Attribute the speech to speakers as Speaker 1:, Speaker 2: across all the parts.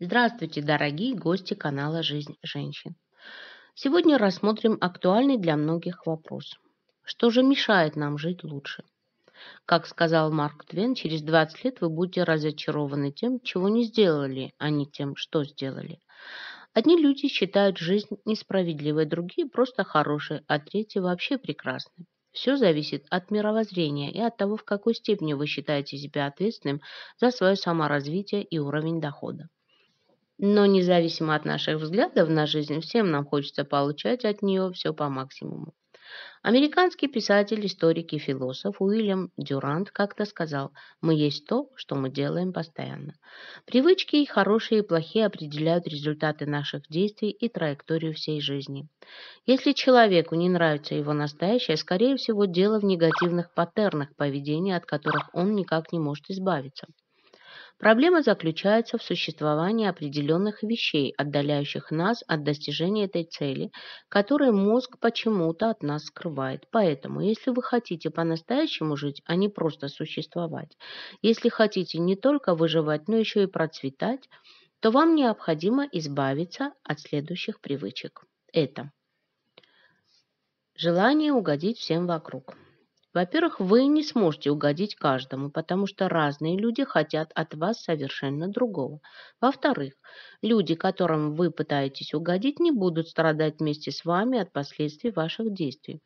Speaker 1: Здравствуйте, дорогие гости канала «Жизнь женщин». Сегодня рассмотрим актуальный для многих вопрос. Что же мешает нам жить лучше? Как сказал Марк Твен, через 20 лет вы будете разочарованы тем, чего не сделали, а не тем, что сделали. Одни люди считают жизнь несправедливой, другие просто хорошей, а третьи вообще прекрасной. Все зависит от мировоззрения и от того, в какой степени вы считаете себя ответственным за свое саморазвитие и уровень дохода. Но независимо от наших взглядов на жизнь, всем нам хочется получать от нее все по максимуму. Американский писатель, историк и философ Уильям Дюрант как-то сказал: «Мы есть то, что мы делаем постоянно». Привычки, и хорошие и плохие, определяют результаты наших действий и траекторию всей жизни. Если человеку не нравится его настоящее, скорее всего, дело в негативных паттернах поведения, от которых он никак не может избавиться. Проблема заключается в существовании определенных вещей, отдаляющих нас от достижения этой цели, которые мозг почему-то от нас скрывает. Поэтому, если вы хотите по-настоящему жить, а не просто существовать, если хотите не только выживать, но еще и процветать, то вам необходимо избавиться от следующих привычек. Это желание угодить всем вокруг. Во-первых, вы не сможете угодить каждому, потому что разные люди хотят от вас совершенно другого. Во-вторых, люди, которым вы пытаетесь угодить, не будут страдать вместе с вами от последствий ваших действий.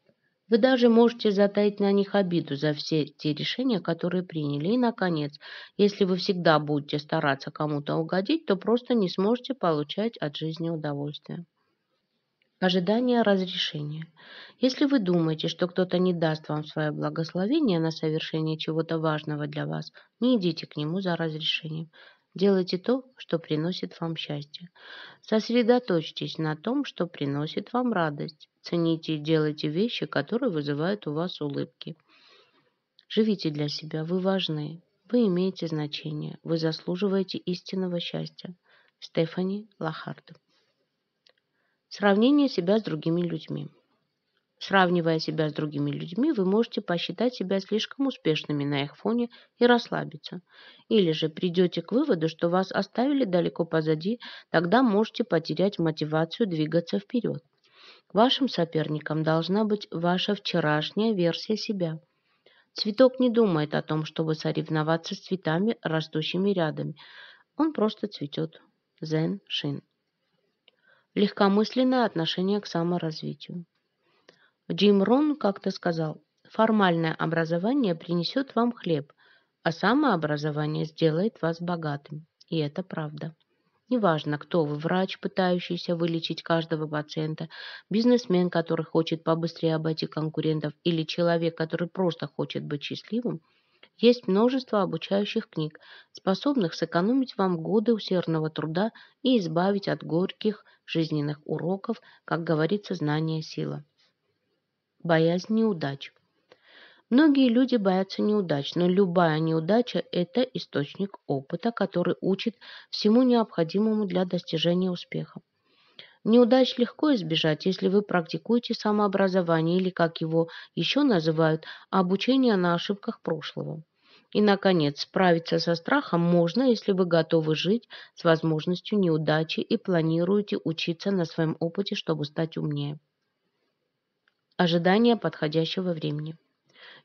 Speaker 1: Вы даже можете затаить на них обиду за все те решения, которые приняли. И, наконец, если вы всегда будете стараться кому-то угодить, то просто не сможете получать от жизни удовольствие. Ожидание разрешения. Если вы думаете, что кто-то не даст вам свое благословение на совершение чего-то важного для вас, не идите к нему за разрешением. Делайте то, что приносит вам счастье. Сосредоточьтесь на том, что приносит вам радость. Цените и делайте вещи, которые вызывают у вас улыбки. Живите для себя, вы важны, вы имеете значение, вы заслуживаете истинного счастья. Стефани Лахард. Сравнение себя с другими людьми. Сравнивая себя с другими людьми, вы можете посчитать себя слишком успешными на их фоне и расслабиться. Или же придете к выводу, что вас оставили далеко позади, тогда можете потерять мотивацию двигаться вперед. Вашим соперником должна быть ваша вчерашняя версия себя. Цветок не думает о том, чтобы соревноваться с цветами, растущими рядом. Он просто цветет. Зен Шин. Легкомысленное отношение к саморазвитию. Джим Рон как-то сказал: формальное образование принесет вам хлеб, а самообразование сделает вас богатым. И это правда. Неважно, кто вы: врач, пытающийся вылечить каждого пациента, бизнесмен, который хочет побыстрее обойти конкурентов, или человек, который просто хочет быть счастливым, есть множество обучающих книг, способных сэкономить вам годы усердного труда и избавить от горьких жизненных уроков, как говорится, знание – сила. Боязнь неудач. Многие люди боятся неудач, но любая неудача – это источник опыта, который учит всему необходимому для достижения успеха. Неудач легко избежать, если вы практикуете самообразование или, как его еще называют, обучение на ошибках прошлого. И, наконец, справиться со страхом можно, если вы готовы жить с возможностью неудачи и планируете учиться на своем опыте, чтобы стать умнее. Ожидание подходящего времени.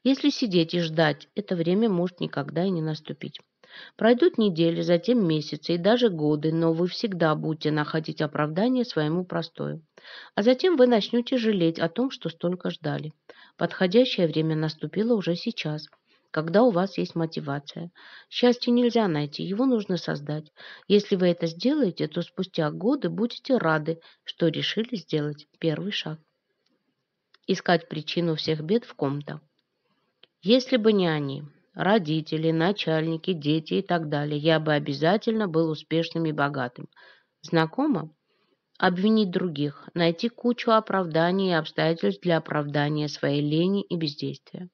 Speaker 1: Если сидеть и ждать, это время может никогда и не наступить. Пройдут недели, затем месяцы и даже годы, но вы всегда будете находить оправдание своему простою. А затем вы начнете жалеть о том, что столько ждали. Подходящее время наступило уже сейчас, когда у вас есть мотивация. Счастье нельзя найти, его нужно создать. Если вы это сделаете, то спустя годы будете рады, что решили сделать первый шаг. Искать причину всех бед в ком-то. Если бы не они, родители, начальники, дети и так далее, я бы обязательно был успешным и богатым. Знакомо? Обвинить других, найти кучу оправданий и обстоятельств для оправдания своей лени и бездействия.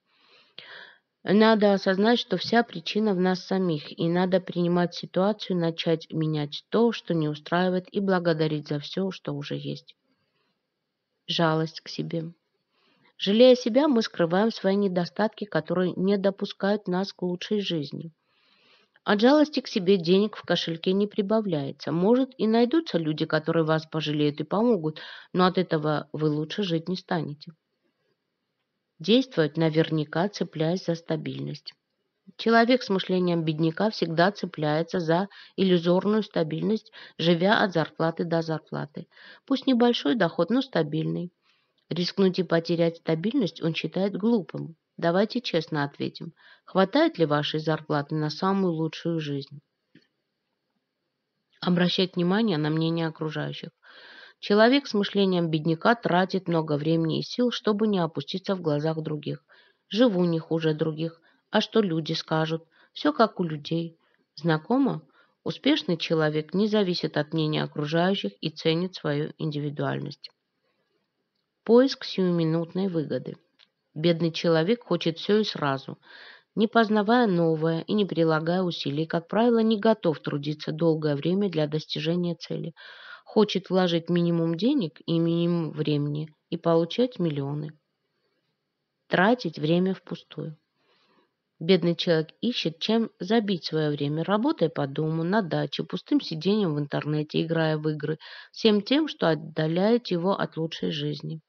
Speaker 1: Надо осознать, что вся причина в нас самих, и надо принимать ситуацию, начать менять то, что не устраивает, и благодарить за все, что уже есть. Жалость к себе. Жалея себя, мы скрываем свои недостатки, которые не допускают нас к лучшей жизни. От жалости к себе денег в кошельке не прибавляется. Может, и найдутся люди, которые вас пожалеют и помогут, но от этого вы лучше жить не станете. Действовать наверняка, цепляясь за стабильность. Человек с мышлением бедняка всегда цепляется за иллюзорную стабильность, живя от зарплаты до зарплаты. Пусть небольшой доход, но стабильный. Рискнуть и потерять стабильность он считает глупым. Давайте честно ответим, хватает ли вашей зарплаты на самую лучшую жизнь? Обращать внимание на мнение окружающих. Человек с мышлением бедняка тратит много времени и сил, чтобы не опуститься в глазах других. Живу не хуже других. А что люди скажут? Все как у людей. Знакомо? Успешный человек не зависит от мнения окружающих и ценит свою индивидуальность. Поиск сиюминутной выгоды. Бедный человек хочет все и сразу, не познавая новое и не прилагая усилий, как правило, не готов трудиться долгое время для достижения цели. Хочет вложить минимум денег и минимум времени и получать миллионы. Тратить время впустую. Бедный человек ищет, чем забить свое время, работая по дому, на даче, пустым сидением в интернете, играя в игры, всем тем, что отдаляет его от лучшей жизни.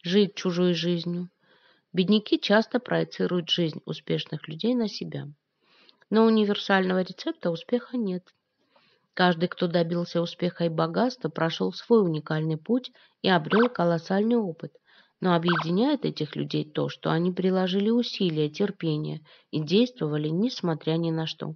Speaker 1: Жить чужой жизнью. Бедняки часто проецируют жизнь успешных людей на себя. Но универсального рецепта успеха нет. Каждый, кто добился успеха и богатства, прошел свой уникальный путь и обрел колоссальный опыт. Но объединяет этих людей то, что они приложили усилия, терпение и действовали несмотря ни на что.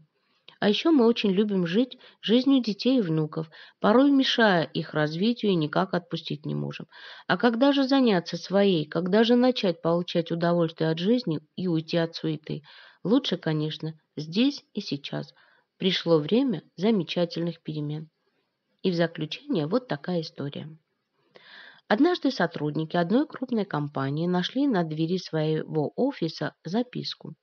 Speaker 1: А еще мы очень любим жить жизнью детей и внуков, порой мешая их развитию и никак отпустить не можем. А когда же заняться своей, когда же начать получать удовольствие от жизни и уйти от суеты? Лучше, конечно, здесь и сейчас. Пришло время замечательных перемен. И в заключение вот такая история. Однажды сотрудники одной крупной компании нашли на двери своего офиса записку.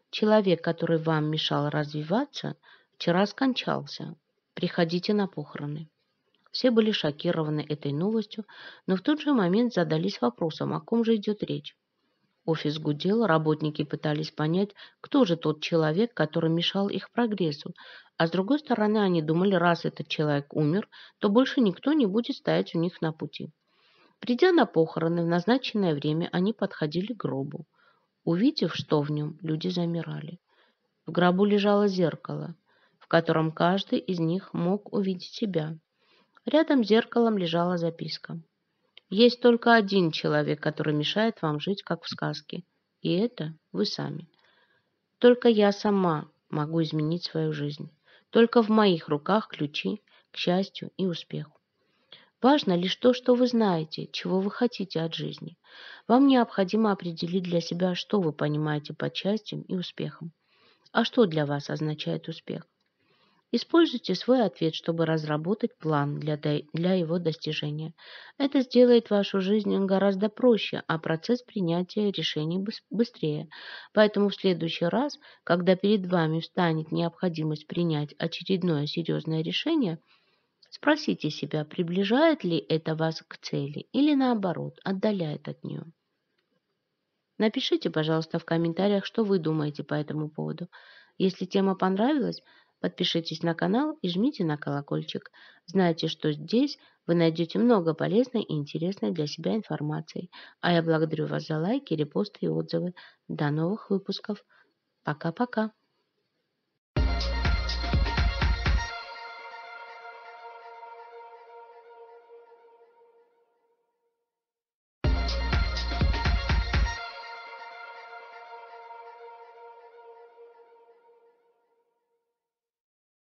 Speaker 1: Человек, который вам мешал развиваться, вчера скончался. Приходите на похороны. Все были шокированы этой новостью, но в тот же момент задались вопросом, о ком же идет речь. Офис гудел, работники пытались понять, кто же тот человек, который мешал их прогрессу. А с другой стороны, они думали, раз этот человек умер, то больше никто не будет стоять у них на пути. Придя на похороны в назначенное время, они подходили к гробу. Увидев, что в нем, люди замирали. В гробу лежало зеркало, в котором каждый из них мог увидеть себя. Рядом с зеркалом лежала записка. Есть только один человек, который мешает вам жить, как в сказке. И это вы сами. Только я сама могу изменить свою жизнь. Только в моих руках ключи к счастью и успеху. Важно лишь то, что вы знаете, чего вы хотите от жизни. Вам необходимо определить для себя, что вы понимаете под счастьем и успехом. А что для вас означает успех? Используйте свой ответ, чтобы разработать план для его достижения. Это сделает вашу жизнь гораздо проще, а процесс принятия решений быстрее. Поэтому в следующий раз, когда перед вами встанет необходимость принять очередное серьезное решение, спросите себя, приближает ли это вас к цели или наоборот, отдаляет от нее. Напишите, пожалуйста, в комментариях, что вы думаете по этому поводу. Если тема понравилась, подпишитесь на канал и жмите на колокольчик. Знайте, что здесь вы найдете много полезной и интересной для себя информации. А я благодарю вас за лайки, репосты и отзывы. До новых выпусков. Пока-пока.